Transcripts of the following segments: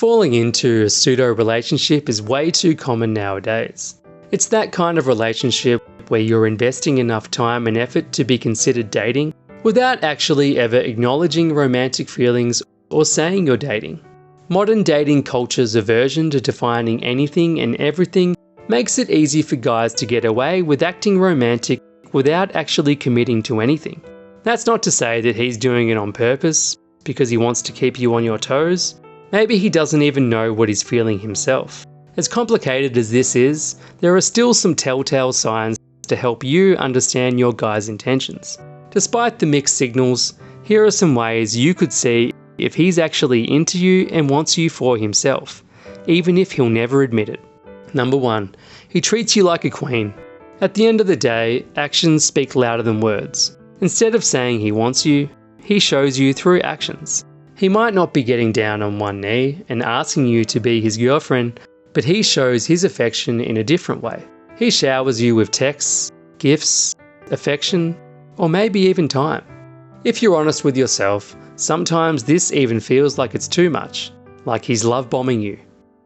Falling into a pseudo-relationship is way too common nowadays. It's that kind of relationship where you're investing enough time and effort to be considered dating without actually ever acknowledging romantic feelings or saying you're dating. Modern dating culture's aversion to defining anything and everything makes it easy for guys to get away with acting romantic without actually committing to anything. That's not to say that he's doing it on purpose because he wants to keep you on your toes. Maybe he doesn't even know what he's feeling himself. As complicated as this is, there are still some telltale signs to help you understand your guy's intentions. Despite the mixed signals, here are some ways you could see if he's actually into you and wants you for himself, even if he'll never admit it. Number 1. He treats you like a queen. At the end of the day, actions speak louder than words. Instead of saying he wants you, he shows you through actions. He might not be getting down on one knee and asking you to be his girlfriend, but he shows his affection in a different way. He showers you with texts, gifts, affection, or maybe even time. If you're honest with yourself, sometimes this even feels like it's too much, like he's love bombing you.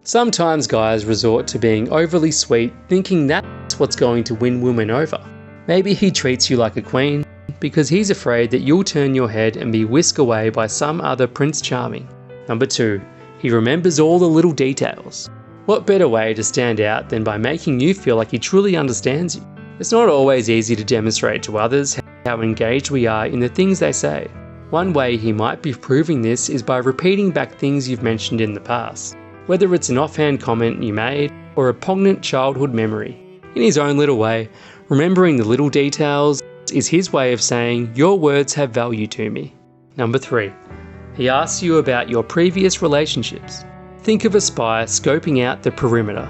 Sometimes guys resort to being overly sweet, thinking that's what's going to win women over. Maybe he treats you like a queen because he's afraid that you'll turn your head and be whisked away by some other Prince Charming. Number 2. He remembers all the little details. What better way to stand out than by making you feel like he truly understands you? It's not always easy to demonstrate to others how engaged we are in the things they say. One way he might be proving this is by repeating back things you've mentioned in the past, whether it's an offhand comment you made or a poignant childhood memory. In his own little way, remembering the little details is his way of saying, your words have value to me. Number 3. He asks you about your previous relationships. Think of a spy scoping out the perimeter.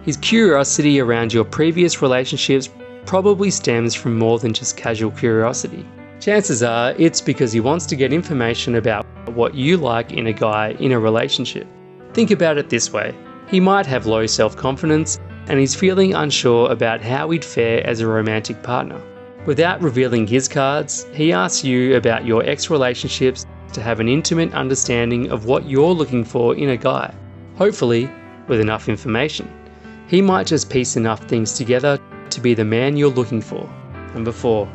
His curiosity around your previous relationships probably stems from more than just casual curiosity. Chances are it's because he wants to get information about what you like in a guy in a relationship. Think about it this way. He might have low self-confidence and he's feeling unsure about how he'd fare as a romantic partner. Without revealing his cards, he asks you about your ex-relationships to have an intimate understanding of what you're looking for in a guy. Hopefully, with enough information. He might just piece enough things together to be the man you're looking for. Number 4.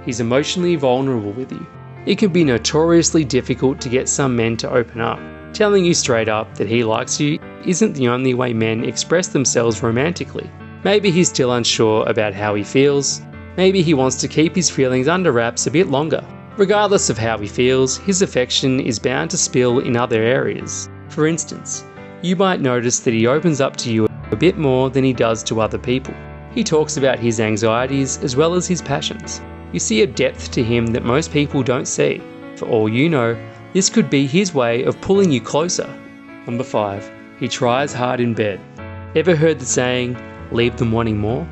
He's emotionally vulnerable with you. It can be notoriously difficult to get some men to open up. Telling you straight up that he likes you isn't the only way men express themselves romantically. Maybe he's still unsure about how he feels. Maybe he wants to keep his feelings under wraps a bit longer. Regardless of how he feels, his affection is bound to spill in other areas. For instance, you might notice that he opens up to you a bit more than he does to other people. He talks about his anxieties as well as his passions. You see a depth to him that most people don't see. For all you know, this could be his way of pulling you closer. Number 5. He tries hard in bed. Ever heard the saying, leave them wanting more?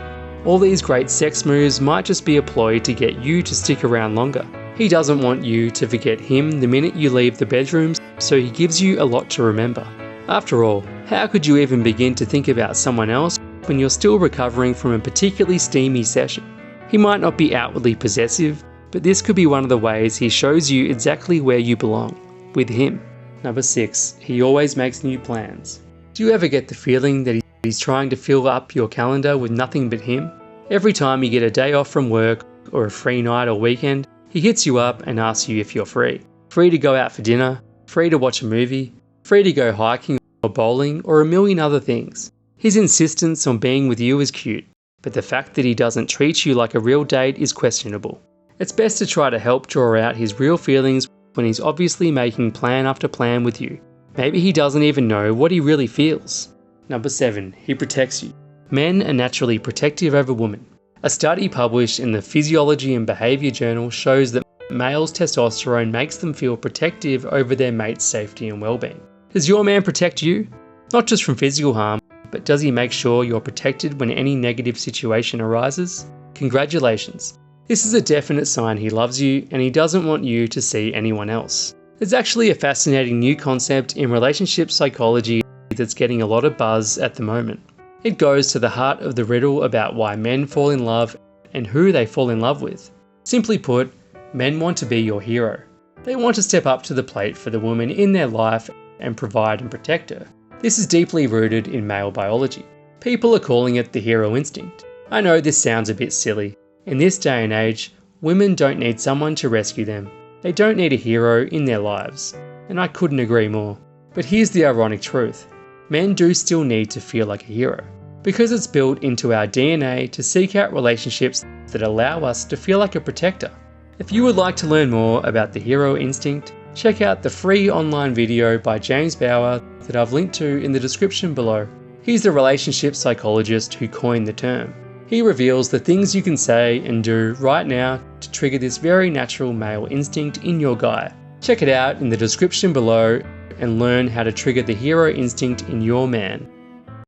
All these great sex moves might just be a ploy to get you to stick around longer. He doesn't want you to forget him the minute you leave the bedroom, so he gives you a lot to remember. After all, how could you even begin to think about someone else when you're still recovering from a particularly steamy session? He might not be outwardly possessive, but this could be one of the ways he shows you exactly where you belong, with him. Number 6. He always makes new plans. Do you ever get the feeling that he's trying to fill up your calendar with nothing but him? Every time you get a day off from work or a free night or weekend, he hits you up and asks you if you're free. Free to go out for dinner, free to watch a movie, free to go hiking or bowling or a million other things. His insistence on being with you is cute, but the fact that he doesn't treat you like a real date is questionable. It's best to try to help draw out his real feelings when he's obviously making plan after plan with you. Maybe he doesn't even know what he really feels. Number 7. He protects you. Men are naturally protective over women. A study published in the Physiology and Behaviour Journal shows that males' testosterone makes them feel protective over their mate's safety and well-being. Does your man protect you? Not just from physical harm, but does he make sure you're protected when any negative situation arises? Congratulations. This is a definite sign he loves you and he doesn't want you to see anyone else. There's actually a fascinating new concept in relationship psychology that's getting a lot of buzz at the moment. It goes to the heart of the riddle about why men fall in love and who they fall in love with. Simply put, men want to be your hero. They want to step up to the plate for the woman in their life and provide and protect her. This is deeply rooted in male biology. People are calling it the hero instinct. I know this sounds a bit silly. In this day and age, women don't need someone to rescue them. They don't need a hero in their lives. And I couldn't agree more. But here's the ironic truth. Men do still need to feel like a hero. Because it's built into our DNA to seek out relationships that allow us to feel like a protector. If you would like to learn more about the hero instinct, check out the free online video by James Bauer that I've linked to in the description below. He's the relationship psychologist who coined the term. He reveals the things you can say and do right now to trigger this very natural male instinct in your guy. Check it out in the description below and learn how to trigger the hero instinct in your man.